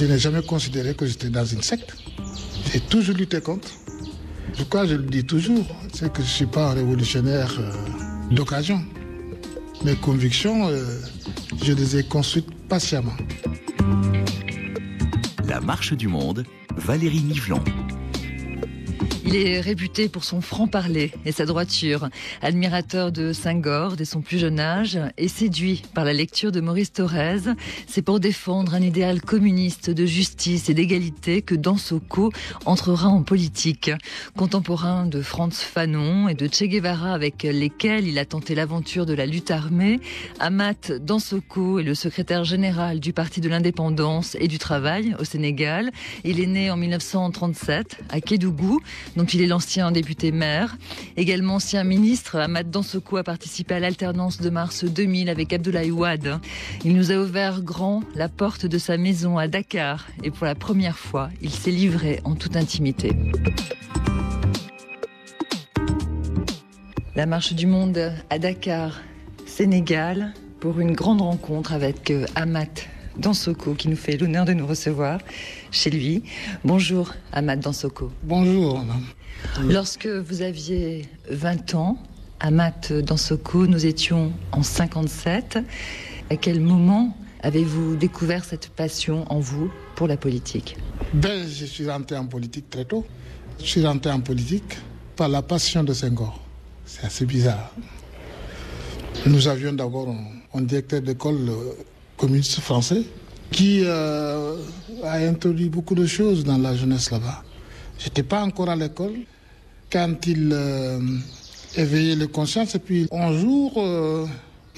Je n'ai jamais considéré que j'étais dans une secte. J'ai toujours lutté contre. Pourquoi je le dis toujours, c'est que je ne suis pas un révolutionnaire d'occasion. Mes convictions, je les ai construites patiemment. La marche du monde, Valérie Nivelon. Il est réputé pour son franc-parler et sa droiture. Admirateur de Senghor dès son plus jeune âge et séduit par la lecture de Maurice Thorez, c'est pour défendre un idéal communiste de justice et d'égalité que Dansokho entrera en politique. Contemporain de Frantz Fanon et de Che Guevara avec lesquels il a tenté l'aventure de la lutte armée, Amath Dansokho est le secrétaire général du Parti de l'Indépendance et du Travail au Sénégal. Il est né en 1937 à Kédougou, dont il est l'ancien député maire. Également ancien ministre, Amath Dansokho a participé à l'alternance de mars 2000 avec Abdoulaye Wade. Il nous a ouvert grand la porte de sa maison à Dakar et pour la première fois, il s'est livré en toute intimité. La marche du monde à Dakar, Sénégal, pour une grande rencontre avec Amath Dansokho qui nous fait l'honneur de nous recevoir chez lui. Bonjour Amath Dansokho. Bonjour madame. Lorsque vous aviez 20 ans, Amath Dansokho, nous étions en 57. À quel moment avez-vous découvert cette passion en vous pour la politique? Je suis rentré en politique très tôt. Je suis rentré en politique par la passion de Senghor. C'est assez bizarre. Nous avions d'abord un directeur d'école communiste français qui a introduit beaucoup de choses dans la jeunesse là-bas. Je n'étais pas encore à l'école quand il éveillait les consciences. Et puis un jour,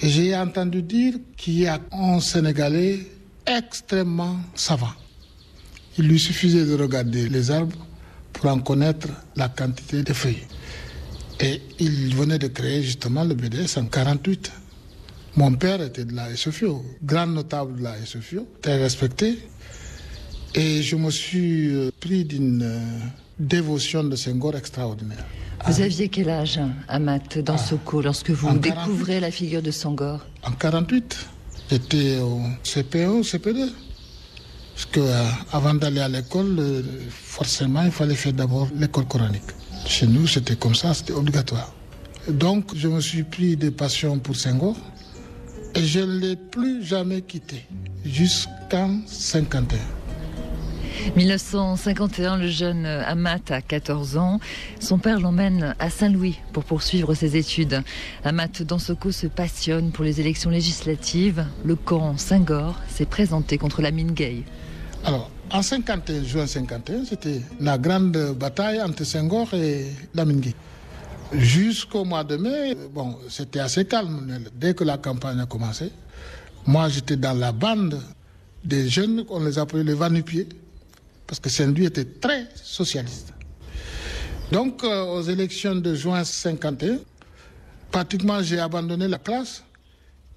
j'ai entendu dire qu'il y a un Sénégalais extrêmement savant. Il lui suffisait de regarder les arbres pour en connaître la quantité de feuilles. Et il venait de créer justement le BDS en 1948. Mon père était de la SFIO, grand notable de la SFIO, très respecté. Et je me suis pris d'une dévotion de Senghor extraordinaire. Vous aviez quel âge, Amath Dansokho, lorsque vous découvrez la figure de Senghor? En 1948, j'étais au CPE, CP2. Parce qu'avant d'aller à l'école, forcément, il fallait faire d'abord l'école coranique. Chez nous, c'était comme ça, c'était obligatoire. Donc, je me suis pris de passion pour Senghor. Et je ne l'ai plus jamais quitté, jusqu'en 1951. 1951, le jeune Amath a 14 ans. Son père l'emmène à Saint-Louis pour poursuivre ses études. Amath Dansokho se passionne pour les élections législatives. Le camp Senghor s'est présenté contre Lamine Gueye. Alors, en 51, juin 51, c'était la grande bataille entre Senghor et Lamine Gueye. Jusqu'au mois de mai, c'était assez calme. Dès que la campagne a commencé, moi j'étais dans la bande des jeunes, on les appelait les va-nu-pieds, parce que Saint-Louis était très socialiste. Donc aux élections de juin 51, pratiquement j'ai abandonné la classe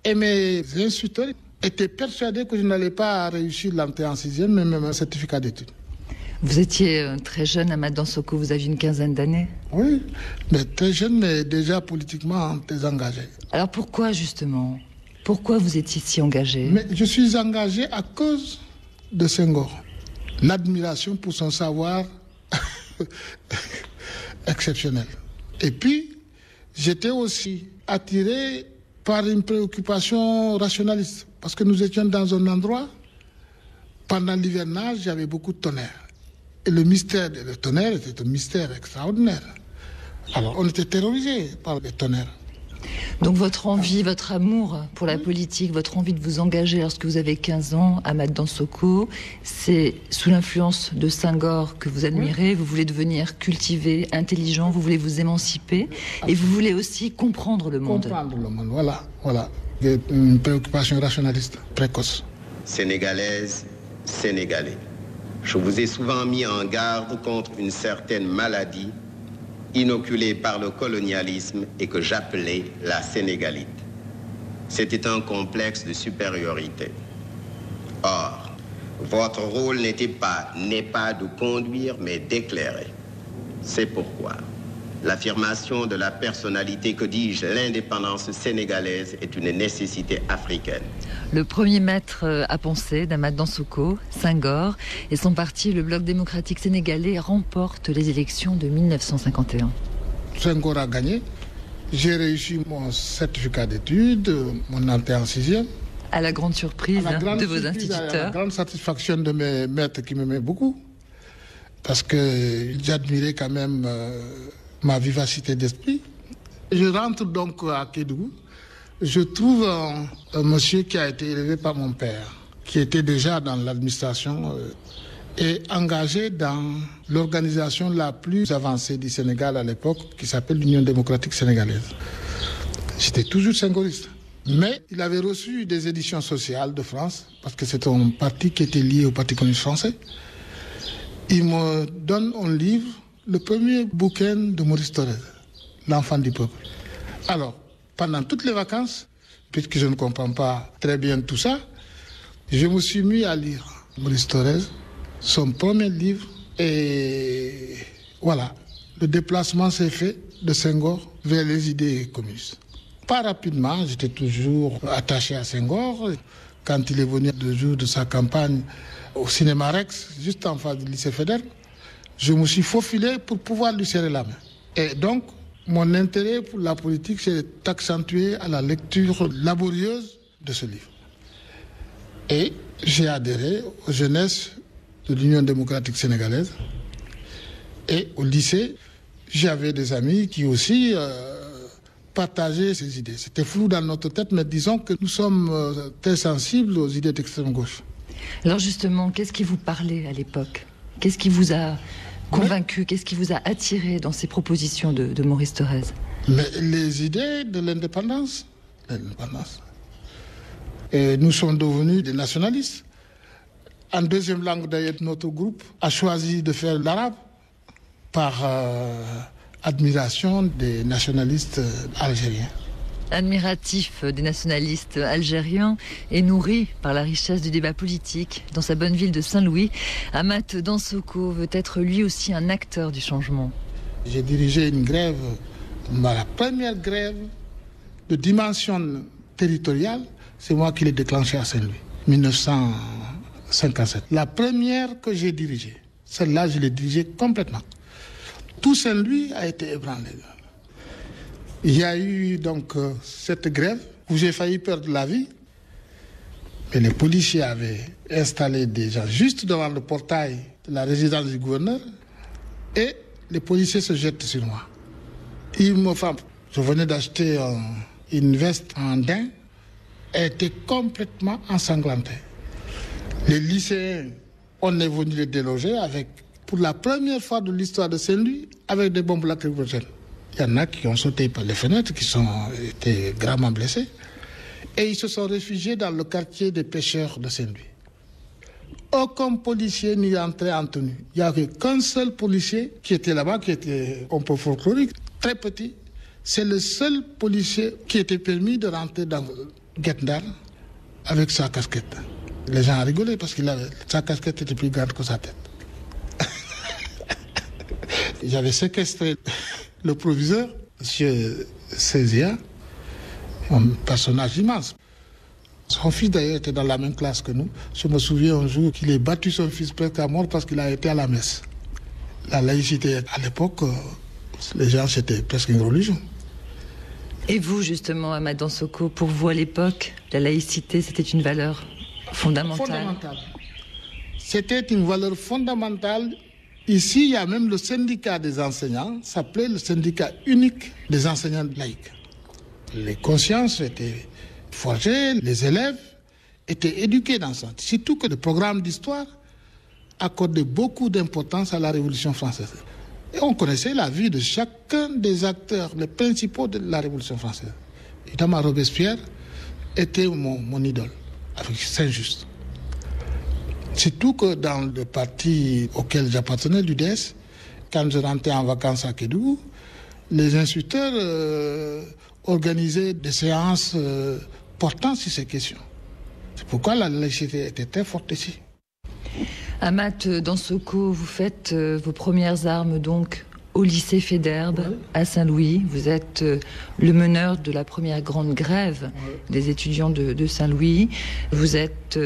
et mes instructeurs étaient persuadés que je n'allais pas réussir l'entrée en 6e, mais même un certificat d'études. Vous étiez très jeune, Amath Dansokho, vous aviez une quinzaine d'années. Oui, mais très jeune, mais déjà politiquement très engagé. Alors pourquoi justement? Pourquoi vous étiez si engagé? Mais je suis engagé à cause de Senghor. L'admiration pour son savoir exceptionnel. Et puis, j'étais aussi attiré par une préoccupation rationaliste. Parce que nous étions dans un endroit, pendant l'hivernage, il y avait beaucoup de tonnerre. Et le mystère du tonnerre était un mystère extraordinaire. Alors, on était terrorisés par les tonnerres. Donc votre envie, votre amour pour la politique, votre envie de vous engager lorsque vous avez 15 ans, Amath Dansokho, c'est sous l'influence de Senghor que vous admirez, vous voulez devenir cultivé, intelligent, vous voulez vous émanciper et vous voulez aussi comprendre le monde. Comprendre le monde, voilà. Une préoccupation rationaliste, précoce. Sénégalaise, Sénégalais. Je vous ai souvent mis en garde contre une certaine maladie inoculée par le colonialisme et que j'appelais la sénégalite. C'était un complexe de supériorité. Or, votre rôle n'est pas de conduire, mais d'éclairer. C'est pourquoi L'affirmation de la personnalité, que dis-je, l'indépendance sénégalaise est une nécessité africaine. Le premier maître à penser d'Amath Dansokho, Senghor, et son parti, le Bloc démocratique sénégalais, remporte les élections de 1951. Senghor a gagné. J'ai réussi mon certificat d'études, mon entrée en sixième. À la grande surprise de vos instituteurs. À la grande satisfaction de mes maîtres qui m'aimaient beaucoup. Parce que j'admirais quand même ma vivacité d'esprit. Je rentre donc à Kédougou. Je trouve un monsieur qui a été élevé par mon père, qui était déjà dans l'administration et engagé dans l'organisation la plus avancée du Sénégal à l'époque, qui s'appelle l'Union démocratique sénégalaise. J'étais toujours sengoriste. Mais il avait reçu des éditions sociales de France, parce que c'était un parti qui était lié au Parti communiste français. Il me donne un livre, le premier bouquin de Maurice Thorez, L'enfant du peuple. Alors, pendant toutes les vacances, puisque je ne comprends pas très bien tout ça, je me suis mis à lire Maurice Thorez, son premier livre, et voilà, le déplacement s'est fait de Senghor vers les idées communistes. Pas rapidement, j'étais toujours attaché à Senghor. Quand il est venu le jour de sa campagne au cinéma Rex, juste en face du lycée Faidherbe, je me suis faufilé pour pouvoir lui serrer la main. Et donc, mon intérêt pour la politique s'est accentué à la lecture laborieuse de ce livre. Et j'ai adhéré aux jeunesses de l'Union démocratique sénégalaise. Et au lycée, j'avais des amis qui aussi partageaient ces idées. C'était flou dans notre tête, mais disons que nous sommes très sensibles aux idées d'extrême gauche. Alors justement, qu'est-ce qui vous parlait à l'époque? Qu'est-ce qui vous a convaincu? Qu'est-ce qui vous a attiré dans ces propositions de Maurice Thorez? Mais les idées de l'indépendance. Et nous sommes devenus des nationalistes. En deuxième langue, d'ailleurs, notre groupe a choisi de faire l'arabe par admiration des nationalistes algériens. Admiratif des nationalistes algériens et nourri par la richesse du débat politique, dans sa bonne ville de Saint-Louis, Amath Dansokho veut être lui aussi un acteur du changement. J'ai dirigé une grève, la première grève de dimension territoriale, c'est moi qui l'ai déclenchée à Saint-Louis, 1957. La première que j'ai dirigée, celle-là, je l'ai dirigée complètement. Tout Saint-Louis a été ébranlé. Il y a eu donc cette grève où j'ai failli perdre la vie. Mais les policiers avaient installé des gens juste devant le portail de la résidence du gouverneur et les policiers se jettent sur moi. Ils me frappent. Je venais d'acheter une veste en daim. Elle était complètement ensanglantée. Les lycéens, on est venu les déloger avec, pour la première fois de l'histoire de Saint-Louis, avec des bombes lacrymogènes. Il y en a qui ont sauté par les fenêtres, qui ont été gravement blessés. Et ils se sont réfugiés dans le quartier des pêcheurs de Saint-Louis. Aucun policier n'y entrait en tenue. Il n'y avait qu'un seul policier qui était là-bas, qui était un peu folklorique, très petit. C'est le seul policier qui était permis de rentrer dans Guet-Ndar avec sa casquette. Les gens rigolaient parce que sa casquette était plus grande que sa tête. J'avais séquestré le proviseur, M. Cézia, un personnage immense. Son fils d'ailleurs était dans la même classe que nous. Je me souviens un jour qu'il ait battu son fils presque à mort parce qu'il a été à la messe. La laïcité à l'époque, les gens, c'était presque une religion. Et vous justement, Amath Dansokho, pour vous à l'époque, la laïcité c'était une valeur fondamentale. C'était une valeur fondamentale. Ici, il y a même le syndicat des enseignants, s'appelait le syndicat unique des enseignants laïcs. Les consciences étaient forgées, les élèves étaient éduqués dans ça. Surtout que le programme d'histoire accordait beaucoup d'importance à la Révolution française. Et on connaissait la vie de chacun des acteurs, les principaux de la Révolution française. Évidemment, Robespierre était mon idole, avec Saint-Just. Surtout que dans le parti auquel j'appartenais, l'UDS, quand je rentrais en vacances à Kédougou, les instructeurs organisaient des séances portant sur ces questions. C'est pourquoi la laïcité était très forte ici. Amath Dansokho, vous faites vos premières armes donc au lycée Faidherbe à Saint-Louis. Vous êtes le meneur de la première grande grève des étudiants de Saint-Louis. Vous êtes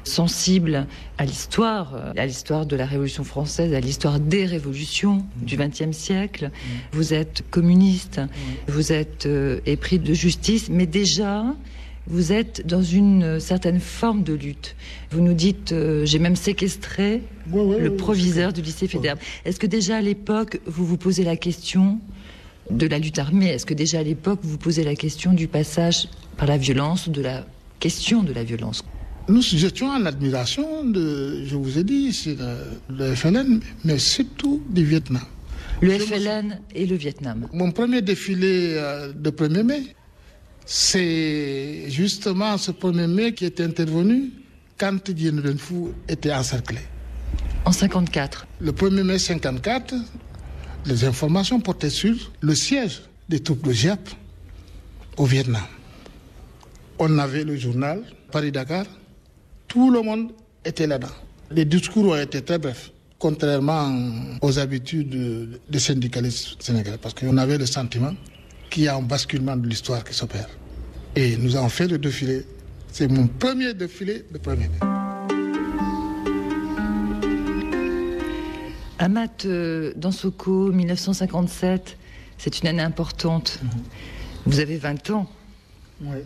sensible à l'histoire de la Révolution française, à l'histoire des révolutions du XXe siècle. Vous êtes communiste, vous êtes épris de justice, mais déjà, vous êtes dans une certaine forme de lutte. Vous nous dites, j'ai même séquestré le proviseur du lycée Faidherbe. Est-ce que déjà à l'époque, vous vous posez la question de la lutte armée? Est-ce que déjà à l'époque, vous vous posez la question du passage par la violence, de la question de la violence? Nous étions en admiration je vous ai dit, c'est le FLN, mais surtout du Vietnam. Le FLN et le Vietnam. Mon premier défilé de 1er mai, c'est justement ce 1er mai qui est intervenu quand Dien Bien Phu était encerclé. En 54. Le 1er mai 54, les informations portaient sur le siège des troupes de GIAP au Vietnam. On avait le journal Paris-Dakar, tout le monde était là-dedans. Les discours ont été très brefs, contrairement aux habitudes des syndicalistes sénégalais, parce qu'on avait le sentiment qu'il y a un basculement de l'histoire qui s'opère. Et nous avons fait le défilé. C'est mon premier défilé de 1er mai. Amat Dansokho, 1957, c'est une année importante. Vous avez 20 ans. Oui.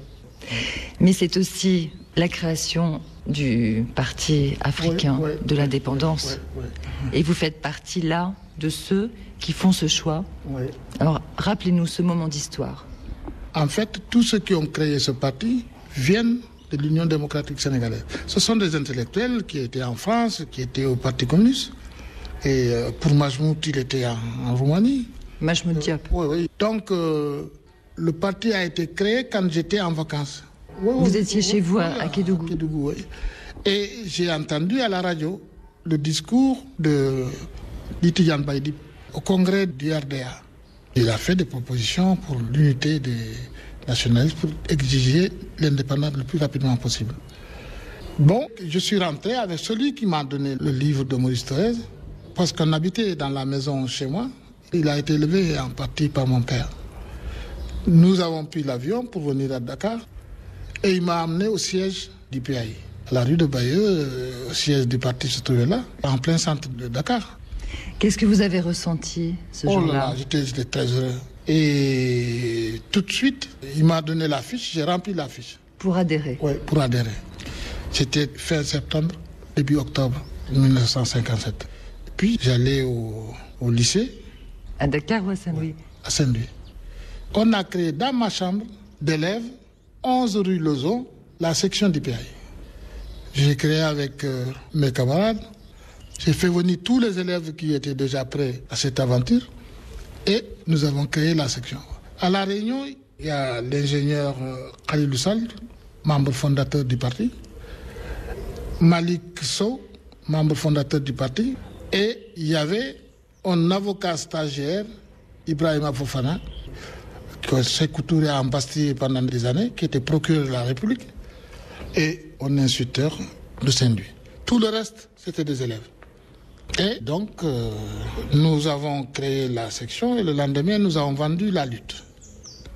Mais c'est aussi la création du Parti africain de l'indépendance. Et vous faites partie là de ceux qui font ce choix. Alors, rappelez-nous ce moment d'histoire. En fait, tous ceux qui ont créé ce parti viennent de l'Union démocratique sénégalaise. Ce sont des intellectuels qui étaient en France, qui étaient au Parti communiste. Et pour Majmout, il était en Roumanie. Majmout Diop. Oui. Donc, le parti a été créé quand j'étais en vacances. Vous étiez chez vous à Kédougou. Oui. Et j'ai entendu à la radio le discours de Tidiane Baïdi au congrès du RDA. Il a fait des propositions pour l'unité des nationalistes, pour exiger l'indépendance le plus rapidement possible. Bon, je suis rentré avec celui qui m'a donné le livre de Maurice Thorez, parce qu'on habitait dans la maison chez moi. Il a été élevé en partie par mon père. Nous avons pris l'avion pour venir à Dakar et il m'a amené au siège du PAI. La rue de Bayeux, au siège du parti se trouvait là, en plein centre de Dakar. Qu'est-ce que vous avez ressenti ce jour-là? J'étais très heureux. Et tout de suite, il m'a donné la fiche, j'ai rempli la fiche. Pour adhérer? Oui, pour adhérer. C'était fin septembre, début octobre 1957. Puis j'allais au lycée. À Dakar ou à Saint-Louis? À Saint-Louis. On a créé dans ma chambre d'élèves, 11 rue Lozon, la section du PAI. J'ai créé avec mes camarades. J'ai fait venir tous les élèves qui étaient déjà prêts à cette aventure et nous avons créé la section. À La Réunion, il y a l'ingénieur Khalilou Sall, membre fondateur du parti, Malik Sow, membre fondateur du parti, et il y avait un avocat stagiaire, Ibrahima Fofana, que Sékou Touré a embastillé pendant des années, qui était procureur de la République, et un instituteur de Saint-Louis. Tout le reste, c'était des élèves. Et donc, nous avons créé la section et le lendemain, nous avons vendu la lutte.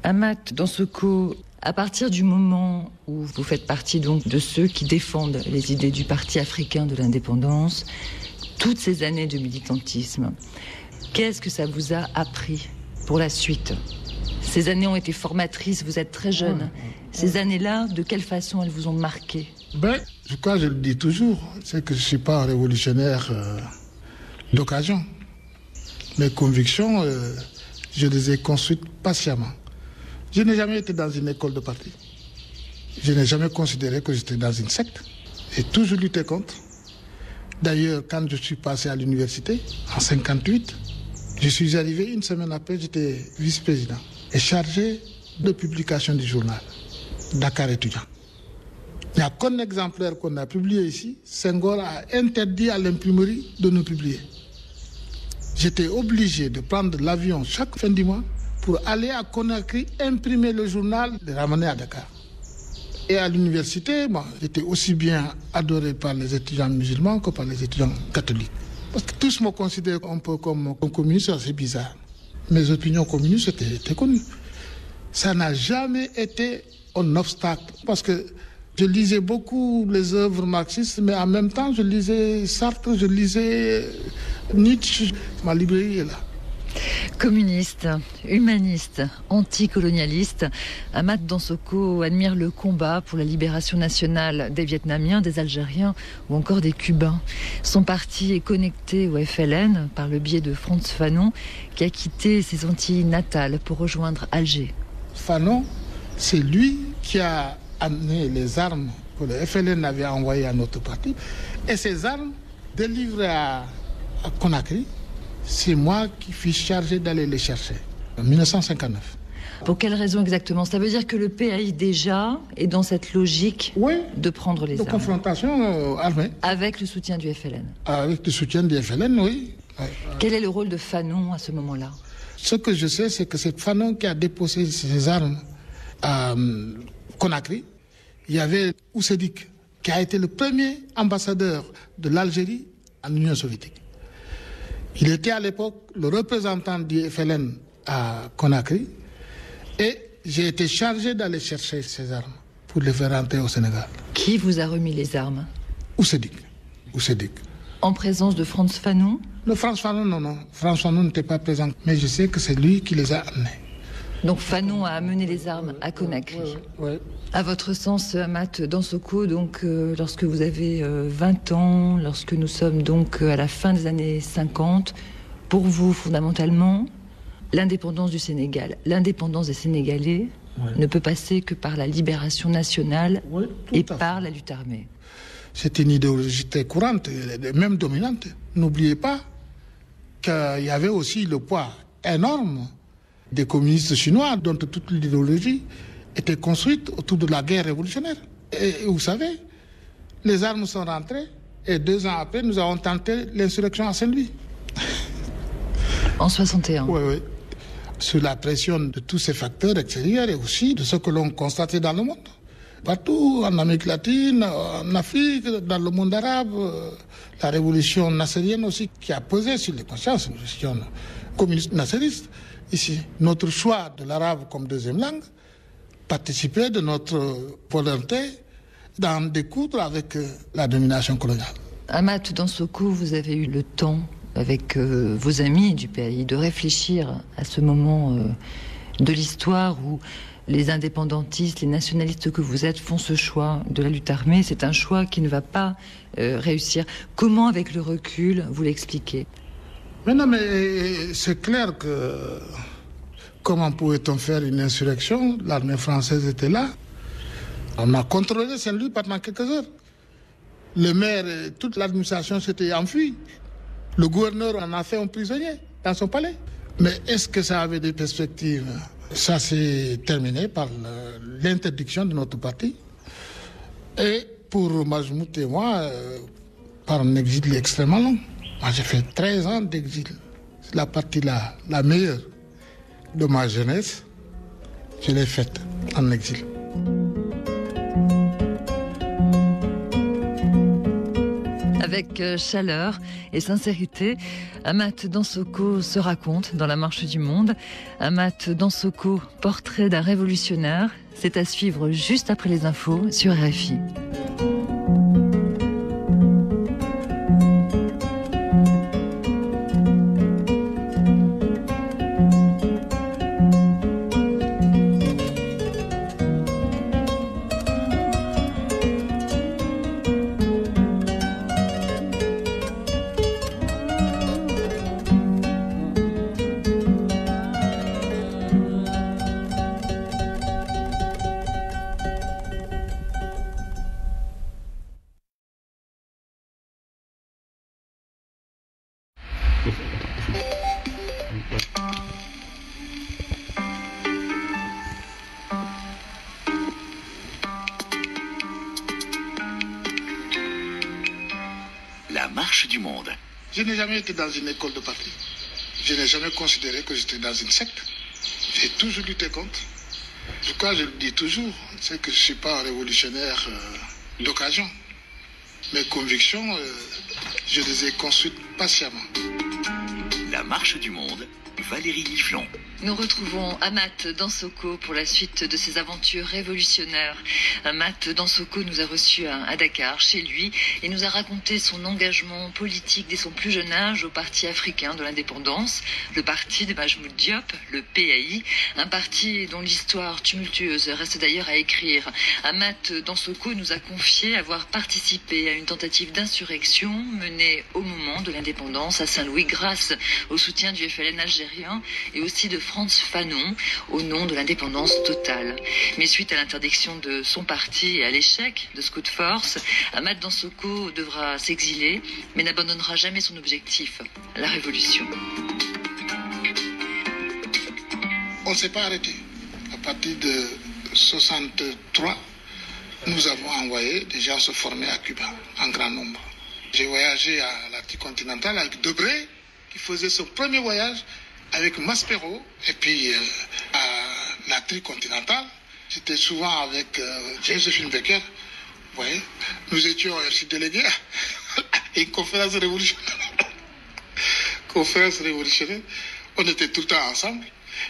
Amat Dansokho, à partir du moment où vous faites partie donc de ceux qui défendent les idées du Parti africain de l'indépendance, toutes ces années de militantisme, qu'est-ce que ça vous a appris pour la suite? Ces années ont été formatrices, vous êtes très jeune. Ces années-là, de quelle façon elles vous ont marqué? Je crois que je le dis toujours, c'est que je ne suis pas un révolutionnaire d'occasion. Mes convictions, je les ai construites patiemment. Je n'ai jamais été dans une école de parti. Je n'ai jamais considéré que j'étais dans une secte. J'ai toujours lutté contre. D'ailleurs, quand je suis passé à l'université, en 58, je suis arrivé une semaine après, j'étais vice-président et chargé de publication du journal Dakar étudiant. Il n'y a qu'un exemplaire qu'on a publié ici. Senghor a interdit à l'imprimerie de nous publier. J'étais obligé de prendre l'avion chaque fin du mois pour aller à Conakry imprimer le journal et le ramener à Dakar. Et à l'université, j'étais aussi bien adoré par les étudiants musulmans que par les étudiants catholiques. Parce que tous me considèrent un peu comme un communiste, c'est bizarre. Mes opinions communistes étaient connues. Ça n'a jamais été un obstacle. Parce que je lisais beaucoup les œuvres marxistes, mais en même temps, je lisais Sartre, je lisais Nietzsche. Ma librairie est là. Communiste, humaniste, anticolonialiste, Amath Dansokho admire le combat pour la libération nationale des Vietnamiens, des Algériens ou encore des Cubains. Son parti est connecté au FLN par le biais de Frantz Fanon, qui a quitté ses Antilles natales pour rejoindre Alger. Fanon, c'est lui qui a amené les armes que le FLN avait envoyées à notre parti. Et ces armes, délivrées à Conakry, c'est moi qui fus chargé d'aller les chercher, en 1959. Pour quelle raison exactement? Ça veut dire que le PAI déjà est dans cette logique de prendre les armes. De confrontation armée. Avec le soutien du FLN. Avec le soutien du FLN, oui. Quel est le rôle de Fanon à ce moment-là? Ce que je sais, c'est que c'est Fanon qui a déposé ses armes à Conakry. Il y avait Oussedik, qui a été le premier ambassadeur de l'Algérie en Union soviétique. Il était à l'époque le représentant du FLN à Conakry et j'ai été chargé d'aller chercher ces armes pour les faire rentrer au Sénégal. Qui vous a remis les armes? Oussedik. En présence de Frantz Fanon? Le Frantz Fanon, non. Frantz Fanon n'était pas présent, mais je sais que c'est lui qui les a amenés. Donc Fanon a amené les armes à Conakry. Oui. À votre sens, Amath Dansokho, donc lorsque vous avez 20 ans, lorsque nous sommes donc à la fin des années 50, pour vous, fondamentalement, l'indépendance du Sénégal, l'indépendance des Sénégalais ne peut passer que par la libération nationale et par la lutte armée. C'est une idéologie très courante, même dominante. N'oubliez pas qu'il y avait aussi le poids énorme des communistes chinois, dont toute l'idéologie était construite autour de la guerre révolutionnaire. Et vous savez, les armes sont rentrées et 2 ans après, nous avons tenté l'insurrection à Saint-Louis. En 61. Oui. Sous la pression de tous ces facteurs extérieurs et aussi de ce que l'on constatait dans le monde. Partout, en Amérique latine, en Afrique, dans le monde arabe, la révolution nassérienne aussi, qui a pesé sur les consciences, une révolution communiste nassériste. Ici, notre choix de l'arabe comme deuxième langue participait de notre volonté d'en découdre avec la domination coloniale. Amath Dansokho, vous avez eu le temps, avec vos amis du pays, de réfléchir à ce moment de l'histoire où les indépendantistes, les nationalistes que vous êtes font ce choix de la lutte armée. C'est un choix qui ne va pas réussir. Comment, avec le recul, vous l'expliquez? Mais non, mais c'est clair que comment pouvait-on faire une insurrection? L'armée française était là. On a contrôlé Saint-Louis pendant quelques heures. Le maire et toute l'administration s'étaient enfuis. Le gouverneur en a fait un prisonnier dans son palais. Mais est-ce que ça avait des perspectives? Ça s'est terminé par l'interdiction de notre parti. Et pour Majmout et moi, par un exil extrêmement long. Moi, j'ai fait 13 ans d'exil. C'est la partie la meilleure de ma jeunesse. Je l'ai faite en exil. Avec chaleur et sincérité, Amath Dansokho se raconte dans La Marche du Monde. Amath Dansokho, portrait d'un révolutionnaire, c'est à suivre juste après les infos sur RFI. La marche du monde. Je n'ai jamais été dans une école de parti. Je n'ai jamais considéré que j'étais dans une secte. J'ai toujours lutté contre. En tout cas, je le dis toujours, c'est que je ne suis pas un révolutionnaire d'occasion. Mes convictions, Je les ai construites patiemment. La marche du monde, Valérie Niflon. Nous retrouvons Amath Dansokho pour la suite de ses aventures révolutionnaires. Amath Dansokho nous a reçus à Dakar, chez lui, et nous a raconté son engagement politique dès son plus jeune âge au Parti africain de l'indépendance, le parti de Majmoud Diop, le PAI, un parti dont l'histoire tumultueuse reste d'ailleurs à écrire. Amath Dansokho nous a confié avoir participé à une tentative d'insurrection menée au moment de l'indépendance à Saint-Louis grâce au soutien du FLN algérien et aussi de Frantz Fanon au nom de l'indépendance totale. Mais suite à l'interdiction de son parti et à l'échec de Scout Force, Amath Dansokho devra s'exiler, mais n'abandonnera jamais son objectif, la révolution. On ne s'est pas arrêté. À partir de 63, nous avons envoyé des gens se former à Cuba, en grand nombre. J'ai voyagé à l'Atlantique continentale avec Debré, qui faisait son premier voyage avec Maspero, et puis à l'Atlantique continentale, j'étais souvent avec Joséphine Becker. Vous voyez, nous étions aussi délégués à une conférence révolutionnaire. On était tout le temps ensemble.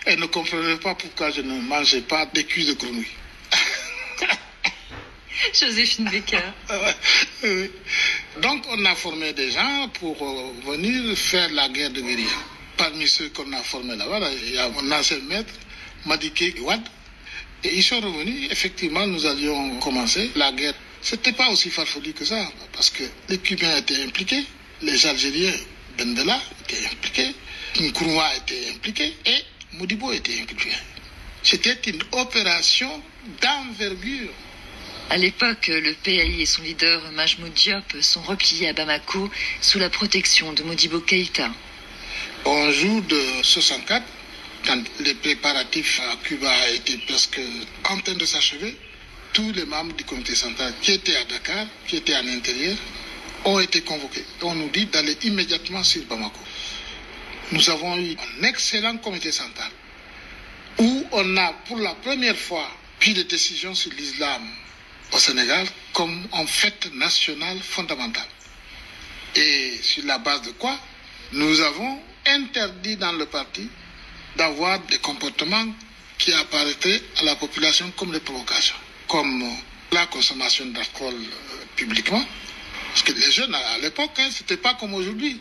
Elle ne comprenait pas pourquoi je ne mangeais pas des cuisses de grenouille. Joséphine Becker. Oui. Donc on a formé des gens pour venir faire la guerre de guérilla. Parmi ceux qu'on a formés là-bas, il y a mon ancien maître, Madiké Iwad. Et ils sont revenus. Effectivement, nous allions commencer la guerre. C'était pas aussi farfelu que ça, parce que les Cubains étaient impliqués, les Algériens, Ben Bella, étaient impliqués, Nkrumah était impliqué et Modibo était impliqué. C'était une opération d'envergure. À l'époque, le PAI et son leader Majmoud Diop sont repliés à Bamako sous la protection de Modibo Keïta. En jour de 64, quand les préparatifs à Cuba étaient presque en train de s'achever, tous les membres du comité central qui étaient à Dakar, qui étaient à l'intérieur, ont été convoqués. On nous dit d'aller immédiatement sur Bamako. Nous avons eu un excellent comité central où on a pour la première fois pris des décisions sur l'islam au Sénégal comme en fête nationale fondamentale. Et sur la base de quoi nous avons interdit dans le parti d'avoir des comportements qui apparaîtraient à la population comme des provocations, comme la consommation d'alcool publiquement. Parce que les jeunes, à l'époque, c'était pas comme aujourd'hui.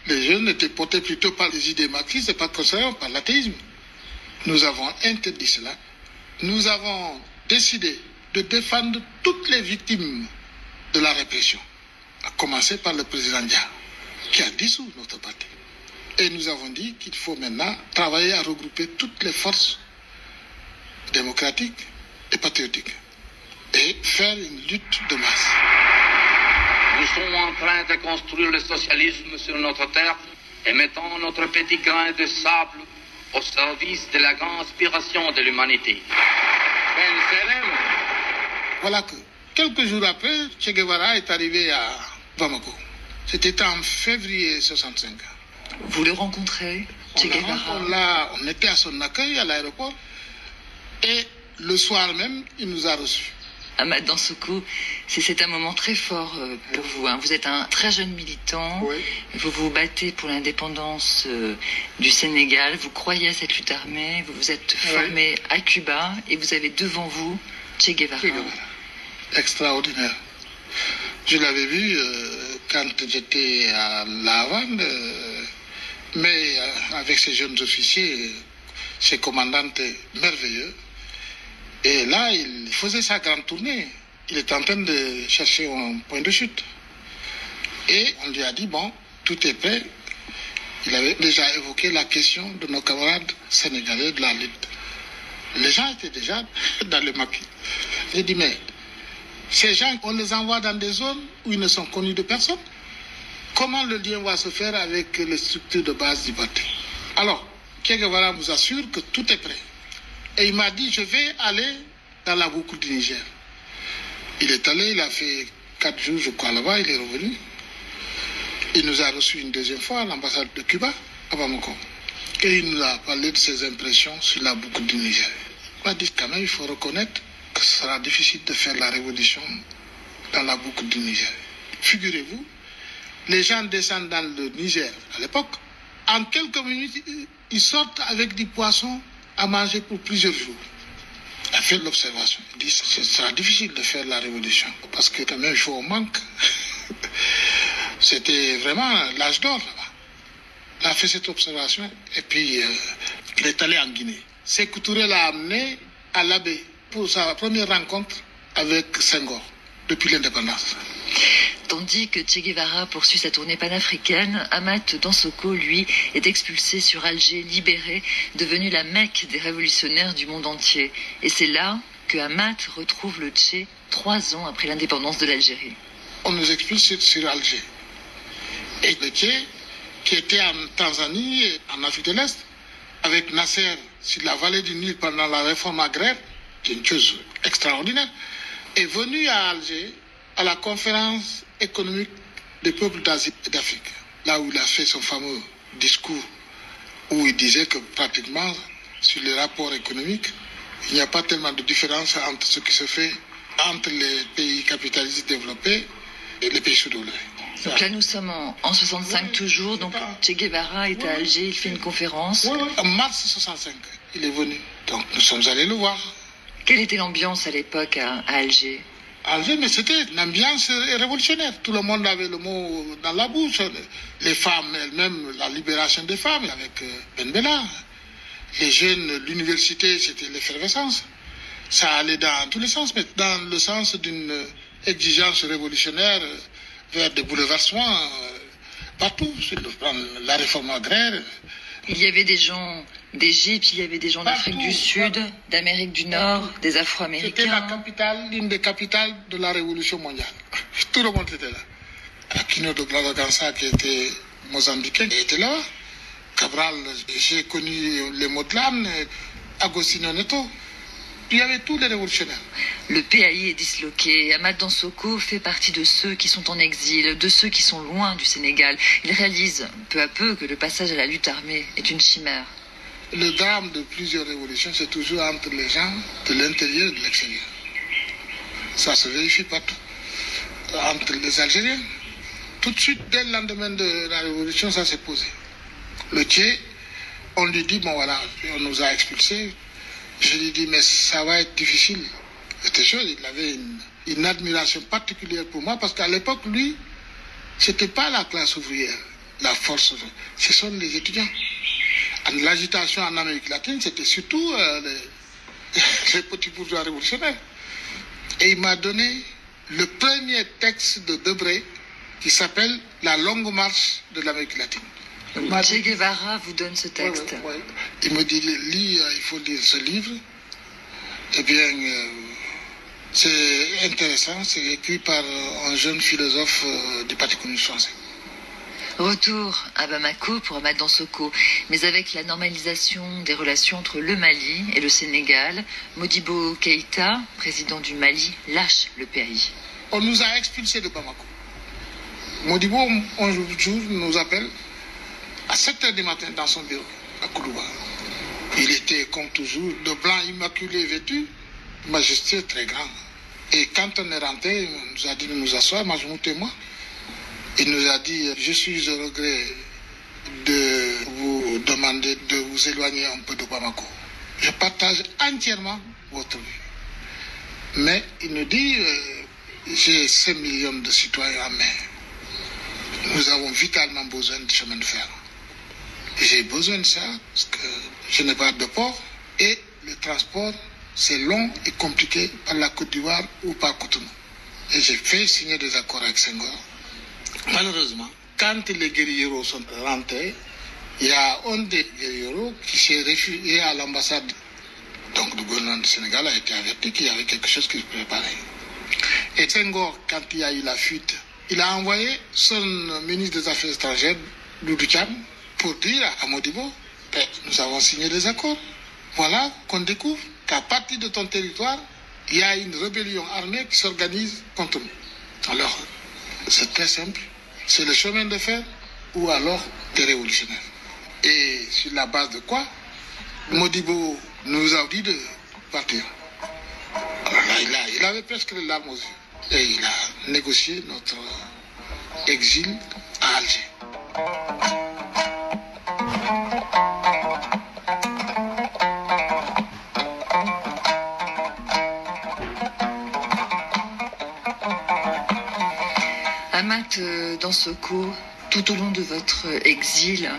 Les jeunes étaient portés plutôt par les idées marxistes et pas par l'athéisme. Nous avons interdit cela. Nous avons décidé de défendre toutes les victimes de la répression, à commencer par le président Dia, qui a dissous notre parti. Et nous avons dit qu'il faut maintenant travailler à regrouper toutes les forces démocratiques et patriotiques et faire une lutte de masse. Nous sommes en train de construire le socialisme sur notre terre et mettons notre petit grain de sable au service de la grande inspiration de l'humanité. Voilà que quelques jours après, Che Guevara est arrivé à Bamako. C'était en février 65. Vous le rencontrez, Che Guevara? On était à son accueil à l'aéroport et le soir même, il nous a reçus. Amath Dansokho, c'est un moment très fort pour vous. Vous êtes un très jeune militant, oui. Vous vous battez pour l'indépendance du Sénégal, vous croyez à cette lutte armée, vous vous êtes formé à Cuba et vous avez devant vous Che Guevara. Extraordinaire. Je l'avais vu quand j'étais à La Havane, mais avec ces jeunes officiers, ces commandantes merveilleux. Et là, il faisait sa grande tournée. Il était en train de chercher un point de chute. Et on lui a dit, bon, tout est prêt. Il avait déjà évoqué la question de nos camarades sénégalais de la lutte. Les gens étaient déjà dans le maquis. J'ai dit, mais ces gens, on les envoie dans des zones où ils ne sont connus de personne. Comment le lien va se faire avec les structures de base du parti? Alors, Che Guevara vous assure que tout est prêt. Et il m'a dit, je vais aller dans la boucle du Niger. Il est allé, il a fait 4 jours, je crois, là-bas, il est revenu. Il nous a reçus une deuxième fois à l'ambassade de Cuba, à Bamako. Et il nous a parlé de ses impressions sur la boucle du Niger. Il m'a dit, quand même, il faut reconnaître que ce sera difficile de faire la révolution dans la boucle du Niger. Figurez-vous, les gens descendent dans le Niger à l'époque. En quelques minutes, ils sortent avec du poisson à manger pour plusieurs jours. Il a fait l'observation. Il dit ce sera difficile de faire la révolution parce que quand même il faut au manque. C'était vraiment l'âge d'or là-bas. Il a fait cette observation et puis il est allé en Guinée. Sékou Touré l'a amené à l'Abbé pour sa première rencontre avec Senghor depuis l'indépendance. Tandis que Che Guevara poursuit sa tournée panafricaine, Amath Dansokho, lui, est expulsé sur Alger, libéré, devenu la Mecque des révolutionnaires du monde entier. Et c'est là que Amath retrouve le Che 3 ans après l'indépendance de l'Algérie. On nous expulse sur Alger. Et le Che, qui était en Tanzanie, en Afrique de l'Est, avec Nasser sur la vallée du Nil pendant la réforme agraire, qui est une chose extraordinaire, est venu à Alger à la conférence économique des peuples d'Asie et d'Afrique, là où il a fait son fameux discours où il disait que pratiquement sur les rapports économiques, il n'y a pas tellement de différence entre ce qui se fait entre les pays capitalistes développés et les pays sous-développés. Donc là, nous sommes en 65 toujours. Donc Che Guevara est à Alger, il fait une conférence. En mars 65, il est venu. Donc nous sommes allés le voir. Quelle était l'ambiance à l'époque à Alger? Alger, mais c'était une ambiance révolutionnaire. Tout le monde avait le mot dans la bouche. Les femmes elles-mêmes, la libération des femmes avec Ben Bella. Les jeunes, l'université, c'était l'effervescence. Ça allait dans tous les sens, mais dans le sens d'une exigence révolutionnaire vers des bouleversements partout, sur la réforme agraire. Il y avait des gens d'Égypte, il y avait des gens d'Afrique du Sud, d'Amérique du Nord, des Afro-Américains. C'était la capitale, l'une des capitales de la Révolution mondiale. Tout le monde était là. Aquino de Bragança, qui était mozambicain, était là. Cabral, j'ai connu les mots de l'âme, Agostino Neto. Il y avait tous les révolutionnaires. Le PAI est disloqué. Amath Dansokho fait partie de ceux qui sont en exil, de ceux qui sont loin du Sénégal. Il réalise peu à peu que le passage à la lutte armée est une chimère. Le drame de plusieurs révolutions, c'est toujours entre les gens de l'intérieur et de l'extérieur. Ça se vérifie partout. Entre les Algériens, tout de suite, dès le lendemain de la révolution, ça s'est posé. Le Che, on lui dit, bon voilà, on nous a expulsés. Je lui dis, mais ça va être difficile. C'était chaud, il avait une admiration particulière pour moi, parce qu'à l'époque, lui, c'était pas la classe ouvrière, la force, ce sont les étudiants. L'agitation en Amérique latine, c'était surtout les petits bourgeois révolutionnaires. Et il m'a donné le premier texte de Debré, qui s'appelle La longue marche de l'Amérique latine. Che Guevara vous donne ce texte. Oui. Il me dit, lis, il faut lire ce livre. Eh bien, c'est intéressant, c'est écrit par un jeune philosophe du Parti communiste français. Retour à Bamako pour Amath Dansokho, mais avec la normalisation des relations entre le Mali et le Sénégal, Modibo Keïta, président du Mali, lâche le PAI. On nous a expulsés de Bamako. Modibo, un jour, nous appelle à 7h du matin dans son bureau, à Koulouba. Il était, comme toujours, de blanc immaculé vêtu, majesté très grand. Et quand on est rentré, on nous a dit de nous asseoir, Majmout et moi. Il nous a dit, je suis au regret de vous demander de vous éloigner un peu de Bamako. Je partage entièrement votre vue. Mais il nous dit, j'ai 5 millions de citoyens en main. Nous avons vitalement besoin de chemin de fer. J'ai besoin de ça parce que je n'ai pas de port et le transport, c'est long et compliqué par la Côte d'Ivoire ou par Cotonou. Et j'ai fait signer des accords avec Senghor. Malheureusement, quand les guérilleros sont rentrés, il y a un des guérilleros qui s'est réfugié à l'ambassade. Donc le gouvernement du Sénégal a été averti qu'il y avait quelque chose qui se préparait. Et Senghor, quand il y a eu la fuite, il a envoyé son ministre des Affaires étrangères, Doudou Thiam, pour dire à Modibo, nous avons signé des accords. Voilà qu'on découvre qu'à partir de ton territoire, il y a une rébellion armée qui s'organise contre nous. Alors, c'est très simple. C'est le chemin de fer ou alors des révolutionnaires. Et sur la base de quoi, Modibo nous a dit de partir. Alors là, il avait presque les larmes aux yeux. Et il a négocié notre exil à Alger. Amath Dansokho, tout au long de votre exil,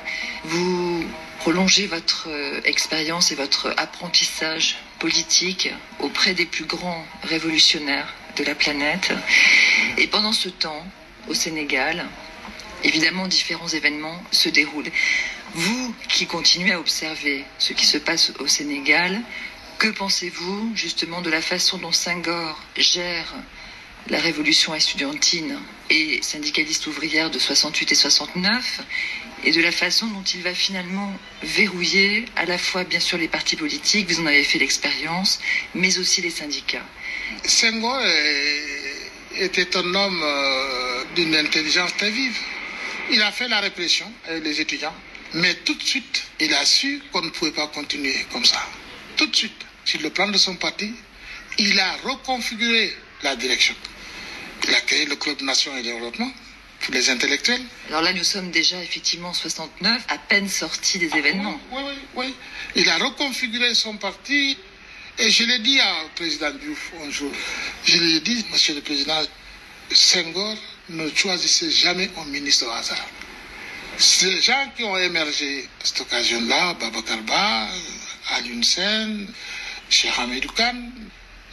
vous prolongez votre expérience et votre apprentissage politique auprès des plus grands révolutionnaires de la planète. Et pendant ce temps, au Sénégal, évidemment, différents événements se déroulent. Vous qui continuez à observer ce qui se passe au Sénégal, que pensez-vous justement de la façon dont Senghor gère la révolution estudiantine et syndicaliste ouvrière de 68 et 69, et de la façon dont il va finalement verrouiller à la fois bien sûr les partis politiques, vous en avez fait l'expérience, mais aussi les syndicats? Senghor était un homme d'une intelligence très vive. Il a fait la répression avec les étudiants, mais tout de suite, il a su qu'on ne pouvait pas continuer comme ça. Tout de suite, sur le plan de son parti, il a reconfiguré la direction. Il a créé le Club Nation et Développement pour les intellectuels. Alors là, nous sommes déjà effectivement en 69, à peine sortis des événements. Oui. Il a reconfiguré son parti et je l'ai dit au président Diouf un jour. Je lui ai dit, monsieur le président, Senghor ne choisissait jamais un ministre au hasard. Ces gens qui ont émergé à cette occasion-là, Babacar Ba, Alioune Sène, Cheikh Hamidou Kane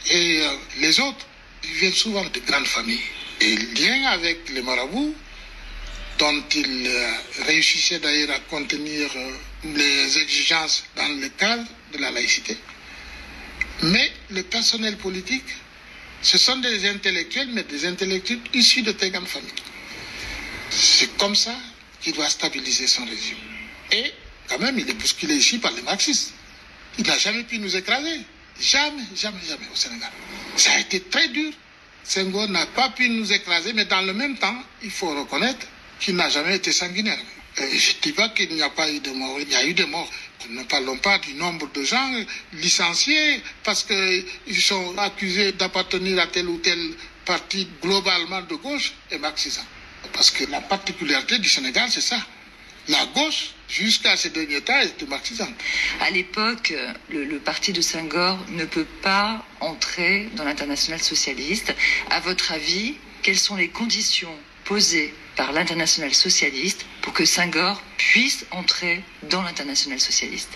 et les autres, ils viennent souvent de grandes familles. Et lien avec les marabouts, dont ils réussissaient d'ailleurs à contenir les exigences dans le cadre de la laïcité. Mais le personnel politique, ce sont des intellectuels, mais des intellectuels issus de très grandes familles. C'est comme ça qu'il doit stabiliser son régime. Et quand même, il est bousculé ici par les marxistes. Il n'a jamais pu nous écraser. Jamais au Sénégal. Ça a été très dur. Senghor n'a pas pu nous écraser, mais dans le même temps, il faut reconnaître qu'il n'a jamais été sanguinaire. Je ne dis pas qu'il n'y a pas eu de morts. Il y a eu des morts. Ne parlons pas du nombre de gens licenciés parce qu'ils sont accusés d'appartenir à tel ou tel parti globalement de gauche et marxisant. Parce que la particularité du Sénégal, c'est ça. La gauche, jusqu'à ces derniers temps, était marxisante. À l'époque, le parti de Senghor ne peut pas entrer dans l'internationale socialiste. À votre avis, quelles sont les conditions posées par l'internationale socialiste pour que Senghor puisse entrer dans l'internationale socialiste?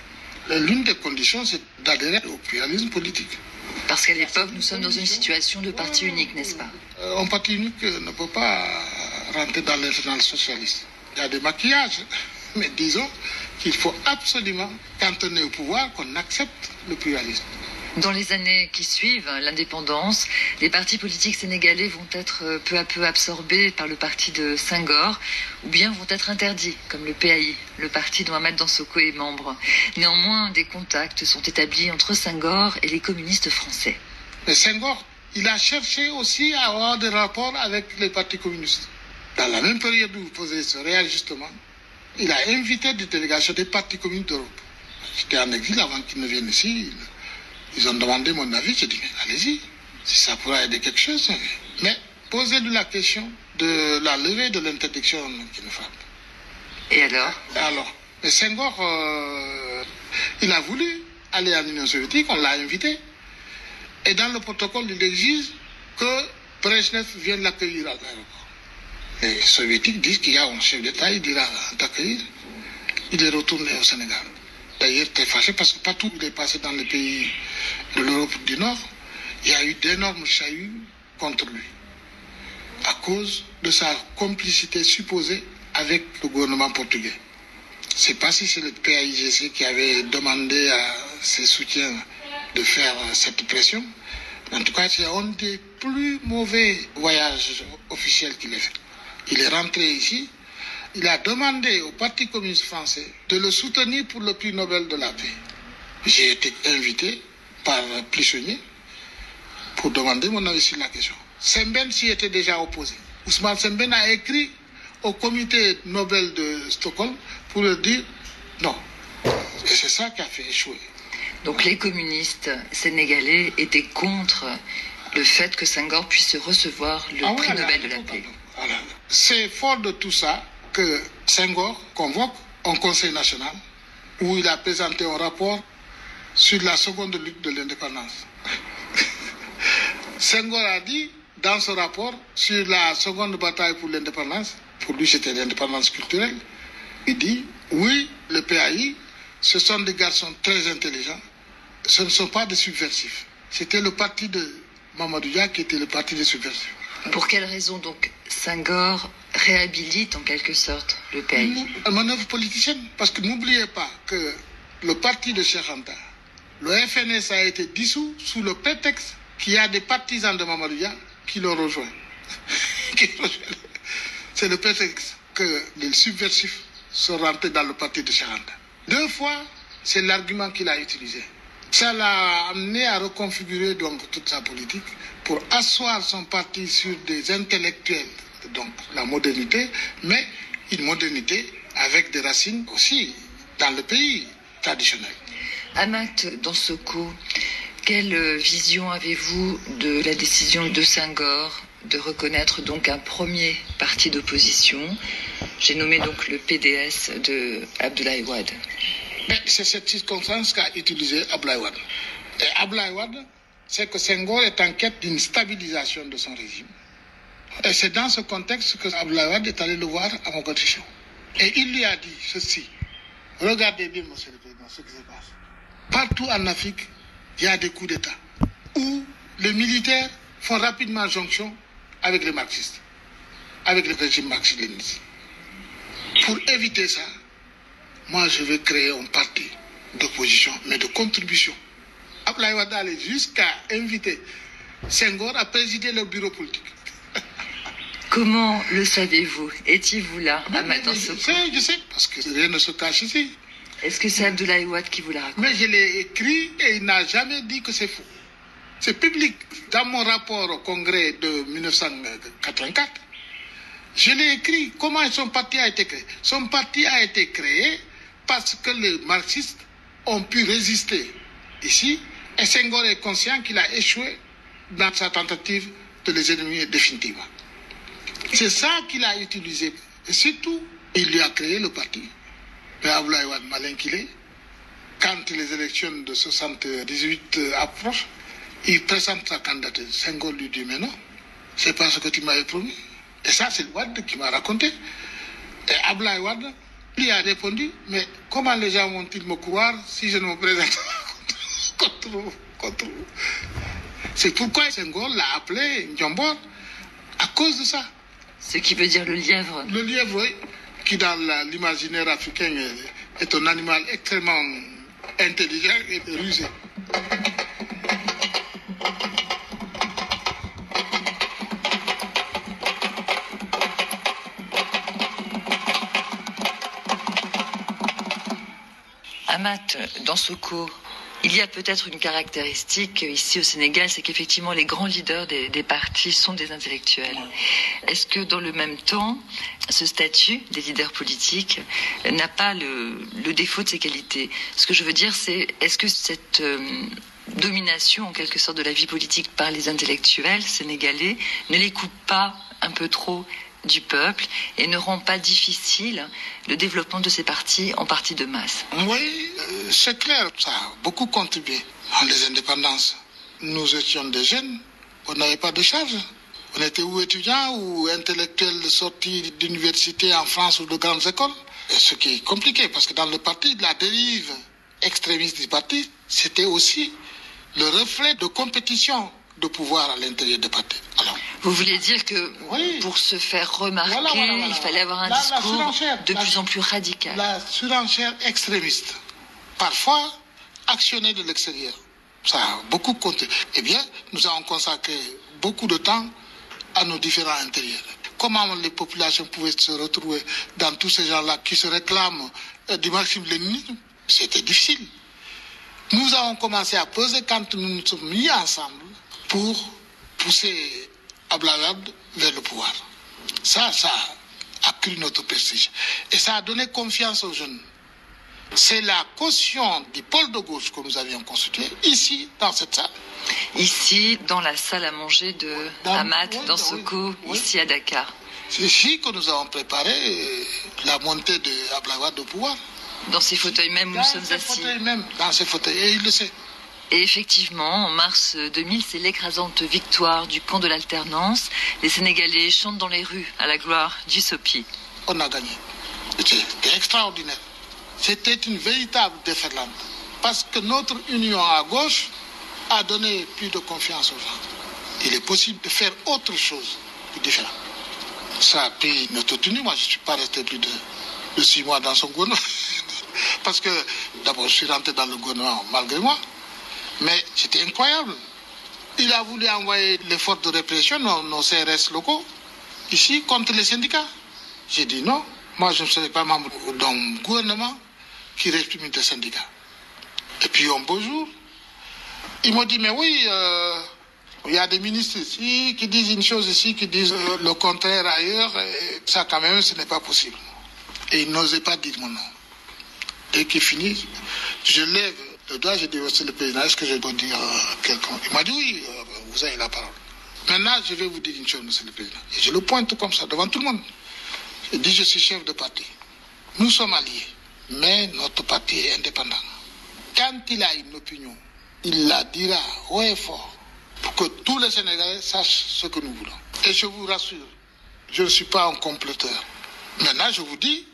L'une des conditions, c'est d'adhérer au pluralisme politique. Parce qu'à l'époque, nous sommes dans une situation de parti unique, n'est-ce pas? Un parti unique ne peut pas rentrer dans l'internationale socialiste. Il y a des maquillages, mais disons qu'il faut absolument, quand on est au pouvoir, qu'on accepte le pluralisme. Dans les années qui suivent l'indépendance, les partis politiques sénégalais vont être peu à peu absorbés par le parti de Senghor ou bien vont être interdits, comme le PAI, le parti dont Amath Dansokho est membre. Néanmoins, des contacts sont établis entre Senghor et les communistes français. Mais Senghor, il a cherché aussi à avoir des rapports avec les partis communistes. Dans la même période où vous posez ce réajustement, il a invité des délégations des partis communistes d'Europe. J'étais en exil avant qu'ils ne viennent ici. Ils ont demandé mon avis. J'ai dit, mais allez-y, si ça pourrait aider quelque chose. Mais posez-lui la question de la levée de l'interdiction qui nous frappe. Et alors? Mais Senghor, il a voulu aller en Union soviétique, on l'a invité. Et dans le protocole, il exige que Brezhnev vienne l'accueillir à l'aéroport. Les soviétiques disent qu'il y a un chef d'État, il dira d'accueillir. Il est retourné au Sénégal. D'ailleurs, très fâché parce que partout où il est passé dans les pays de l'Europe du Nord, il y a eu d'énormes chahuts contre lui. À cause de sa complicité supposée avec le gouvernement portugais. Je ne sais pas si c'est le PAIGC qui avait demandé à ses soutiens de faire cette pression. En tout cas, c'est un des plus mauvais voyages officiels qu'il ait fait. Il est rentré ici, il a demandé au Parti communiste français de le soutenir pour le prix Nobel de la paix. J'ai été invité par Plichonnier pour demander mon avis sur la question. Semben s'y était déjà opposé. Ousmane Semben a écrit au comité Nobel de Stockholm pour leur dire non. Et c'est ça qui a fait échouer. Donc les communistes sénégalais étaient contre le fait que Senghor puisse recevoir le prix Nobel de la paix. Voilà. C'est fort de tout ça que Senghor convoque un conseil national où il a présenté un rapport sur la seconde lutte de l'indépendance. Senghor a dit dans ce rapport sur la seconde bataille pour l'indépendance, pour lui c'était l'indépendance culturelle, il dit oui, le PAI, ce sont des garçons très intelligents, ce ne sont pas des subversifs. C'était le parti de Mamadou Dia qui était le parti des subversifs. Pour quelle raison donc Senghor réhabilite en quelque sorte le PAI? Une manœuvre politicienne, parce que n'oubliez pas que le parti de Cheikh Anta, le FNS a été dissous sous le prétexte qu'il y a des partisans de Mamadou Dia qui l'ont rejoint. C'est le prétexte que les subversifs sont rentrés dans le parti de Cheikh Anta. 2 fois, c'est l'argument qu'il a utilisé. Ça l'a amené à reconfigurer donc toute sa politique pour asseoir son parti sur des intellectuels, donc la modernité, mais une modernité avec des racines aussi dans le pays traditionnel. Amath Dansokho, quelle vision avez-vous de la décision de Senghor de reconnaître donc un premier parti d'opposition? J'ai nommé donc le PDS de Abdoulaye Wade. C'est cette circonstance qu'a utilisé Abdoulaye Wade. Et Abdoulaye Wade, c'est que Senghor est en quête d'une stabilisation de son régime. Et c'est dans ce contexte que Abdoulaye Wade est allé le voir à Mogadiscio. Et il lui a dit ceci. Regardez bien, monsieur le Président, ce qui se passe. Partout en Afrique, il y a des coups d'État où les militaires font rapidement jonction avec les marxistes, avec le régime marxiste-léniniste. Pour éviter ça, moi je vais créer un parti d'opposition, mais de contribution. Abdoulaye Wade allait jusqu'à inviter Senghor à présider le bureau politique. Comment le savez-vous? Étiez-vous là, Amath Dansokho? Je sais, parce que rien ne se cache ici. Est-ce que c'est Abdoulaye Wade qui vous l'a raconté? Mais je l'ai écrit et il n'a jamais dit que c'est faux. C'est public. Dans mon rapport au congrès de 1984, je l'ai écrit comment son parti a été créé. Son parti a été créé parce que les marxistes ont pu résister ici et Senghor est conscient qu'il a échoué dans sa tentative de les éliminer définitivement. C'est ça qu'il a utilisé. Et surtout, il lui a créé le parti. Mais Abdoulaye Wade, malin qu'il est, quand les élections de 78 approchent, il présente sa candidature. Senghor lui dit, mais non, c'est pas ce que tu m'avais promis. Et ça, c'est Wade qui m'a raconté. Et Abdoulaye Wade lui a répondu, mais comment les gens vont-ils me croire si je ne me présente pas contre vous? C'est pourquoi Senghor l'a appelé Ndjombor, à cause de ça. Ce qui veut dire le lièvre. Le lièvre, oui, qui dans l'imaginaire africain est un animal extrêmement intelligent et rusé. Amath Dansokho, il y a peut-être une caractéristique ici au Sénégal, c'est qu'effectivement les grands leaders des partis sont des intellectuels. Est-ce que dans le même temps, ce statut des leaders politiques n'a pas le défaut de ses qualités? Ce que je veux dire, c'est est-ce que cette domination en quelque sorte de la vie politique par les intellectuels sénégalais ne les coupe pas un peu trop du peuple et ne rend pas difficile le développement de ces partis en partis de masse? Oui, c'est clair, ça a beaucoup contribué à les indépendances. Nous étions des jeunes, on n'avait pas de charge. On était ou étudiants ou intellectuels sortis d'université en France ou de grandes écoles. Et ce qui est compliqué, parce que dans le parti, la dérive extrémiste du parti, c'était aussi le reflet de compétition de pouvoir à l'intérieur du parti. Alors, vous voulez dire que oui, pour se faire remarquer, il fallait avoir un discours de plus en plus radical. La surenchère extrémiste, parfois actionnée de l'extérieur, ça a beaucoup compté. Eh bien, nous avons consacré beaucoup de temps à nos différents intérieurs. Comment les populations pouvaient se retrouver dans tous ces gens-là qui se réclament du marxisme-léninisme? C'était difficile. Nous avons commencé à peser quand nous nous sommes mis ensemble pour pousser Abdoulaye Wade vers le pouvoir. Ça a accru notre prestige. Et ça a donné confiance aux jeunes. C'est la caution du pôle de gauche que nous avions constitué ici, dans cette salle. Ici, dans la salle à manger de Amath Dansokho, ici à Dakar. C'est ici que nous avons préparé la montée de Abdoulaye Wade au pouvoir. Dans ces fauteuils même où nous sommes assis. Dans ces fauteuils, et il le sait. Et effectivement, en mars 2000, c'est l'écrasante victoire du camp de l'alternance. Les Sénégalais chantent dans les rues à la gloire du SOPI. On a gagné. C'était extraordinaire. C'était une véritable déferlante. Parce que notre union à gauche a donné plus de confiance aux gens. Il est possible de faire autre chose de différent. Ça a pris notre tenue. Moi, je ne suis pas resté plus de 6 mois dans son gouvernement. Parce que d'abord, je suis rentré dans le gouvernement malgré moi. Mais c'était incroyable. Il a voulu envoyer les forces de répression, nos CRS locaux, ici, contre les syndicats. J'ai dit non, moi je ne serai pas membre d'un gouvernement qui réprime les syndicats. Et puis un beau jour, ils m'ont dit, mais oui, il y a des ministres ici qui disent une chose ici, qui disent le contraire ailleurs, et ça quand même, ce n'est pas possible. Et ils n'osaient pas dire mon nom. Dès qu'il finit, je lève le doigt, je dis, c'est le président, est-ce que je dois dire quelqu'un? Il m'a dit, oui, vous avez la parole. Maintenant, je vais vous dire une chose, monsieur le président. Et je le pointe comme ça, devant tout le monde. Je dis, je suis chef de parti. Nous sommes alliés, mais notre parti est indépendant. Quand il a une opinion, il la dira haut et fort pour que tous les Sénégalais sachent ce que nous voulons. Et je vous rassure, je ne suis pas un comploteur. Maintenant, je vous dis,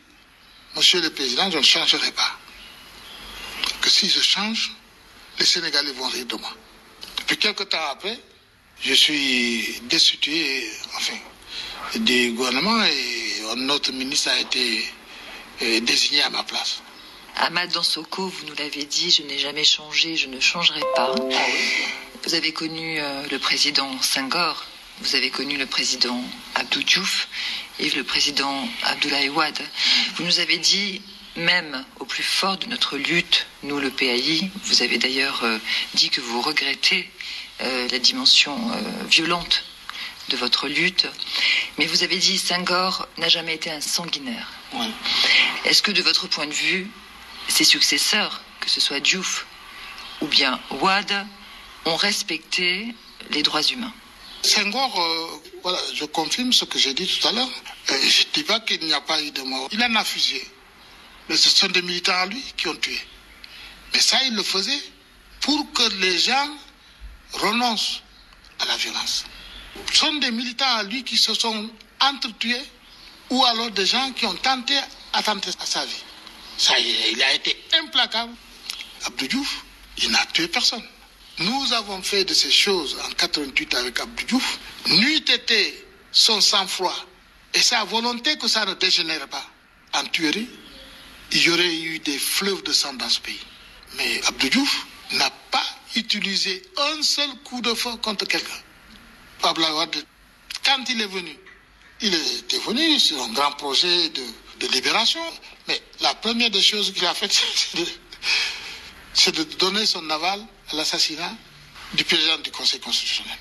monsieur le président, je ne changerai pas. Que si je change, les Sénégalais vont rire de moi. Depuis quelques temps après, je suis destitué, du gouvernement et un autre ministre a été désigné à ma place. Ahmad Dansokho, vous nous l'avez dit, je n'ai jamais changé, je ne changerai pas. Vous avez connu le président Senghor, vous avez connu le président Abdou Diouf et le président Abdoulaye Wade. Vous nous avez dit, même au plus fort de notre lutte, nous le PAI, vous avez d'ailleurs dit que vous regrettez la dimension violente de votre lutte, mais vous avez dit Senghor n'a jamais été un sanguinaire. Oui. Est-ce que de votre point de vue, ses successeurs, que ce soit Diouf ou bien Wade, ont respecté les droits humains? Senghor, voilà, je confirme ce que j'ai dit tout à l'heure. Je ne dis pas qu'il n'y a pas eu de mort. Il en a fusillé. Mais ce sont des militants à lui qui ont tué. Mais ça, il le faisait pour que les gens renoncent à la violence. Ce sont des militants à lui qui se sont entretués ou alors des gens qui ont tenté à sa vie. Ça y est, il a été implacable. Abdou Diouf, il n'a tué personne. Nous avons fait de ces choses en 88 avec Abdou Diouf. N'eût été son sang-froid et sa volonté que ça ne dégénère pas en tuerie, il y aurait eu des fleuves de sang dans ce pays. Mais Abdou Diouf n'a pas utilisé un seul coup de feu contre quelqu'un. Abdoulaye Wade, quand il est venu, il était venu sur un grand projet de libération. Mais la première des choses qu'il a faites, c'est de donner son aval à l'assassinat du président du Conseil constitutionnel.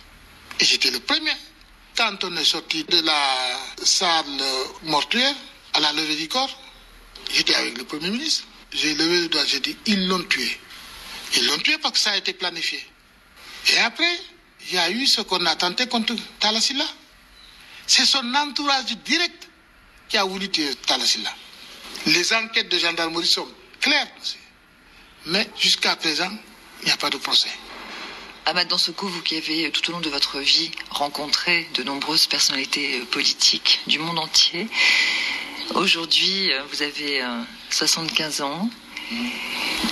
Et j'étais le premier. Quand on est sorti de la salle mortuaire à la levée du corps, j'étais avec le Premier ministre. J'ai levé le doigt, j'ai dit, ils l'ont tué. Ils l'ont tué parce que ça a été planifié. Et après, il y a eu ce qu'on a tenté contre Talla Sylla. C'est son entourage direct qui a voulu tuer Talla Sylla. Les enquêtes de gendarmerie sont claires. Mais jusqu'à présent, il n'y a pas de procès. Ahmad Dansokho, vous qui avez tout au long de votre vie rencontré de nombreuses personnalités politiques du monde entier, aujourd'hui vous avez 75 ans.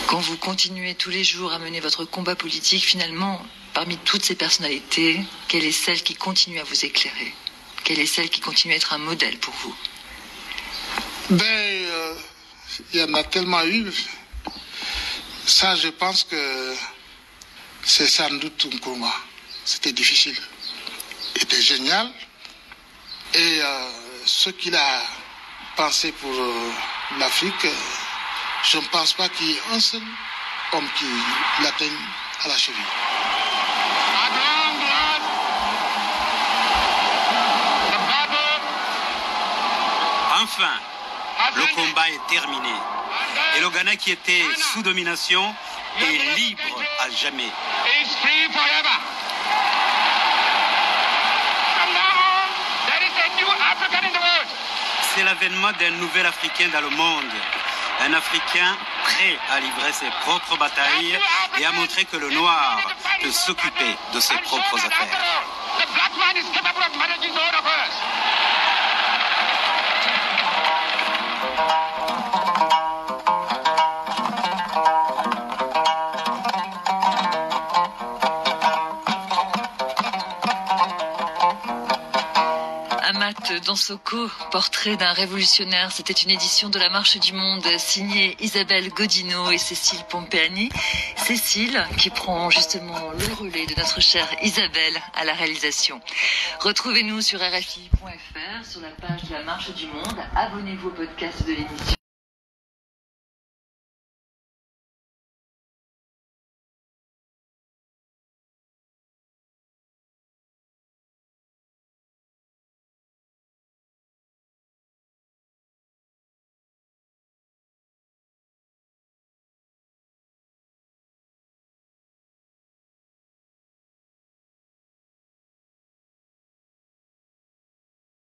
Quand vous continuez tous les jours à mener votre combat politique, finalement, parmi toutes ces personnalités, quelle est celle qui continue à vous éclairer? Quelle est celle qui continue à être un modèle pour vous? Il y en a tellement eu. Ça, je pense que c'est sans doute Nkrumah. C'était difficile. Il était génial. Et ce qu'il a pensé pour l'Afrique, je ne pense pas qu'il y ait un seul homme qui l'atteigne à la cheville. Enfin, le combat est terminé. Et le Ghana qui était sous domination est libre à jamais. Is free forever. From now on, there is a new African in the c'est l'avènement d'un nouvel Africain dans le monde. Un Africain prêt à livrer ses propres batailles et à montrer que le noir peut s'occuper de ses propres affaires. Amath Dansoko, portrait d'un révolutionnaire. C'était une édition de la Marche du Monde signée Isabelle Godino et Cécile Pompeani. Cécile qui prend justement le relais de notre chère Isabelle à la réalisation. Retrouvez-nous sur RFI.fr, sur la page de la Marche du Monde. Abonnez-vous au podcast de l'émission.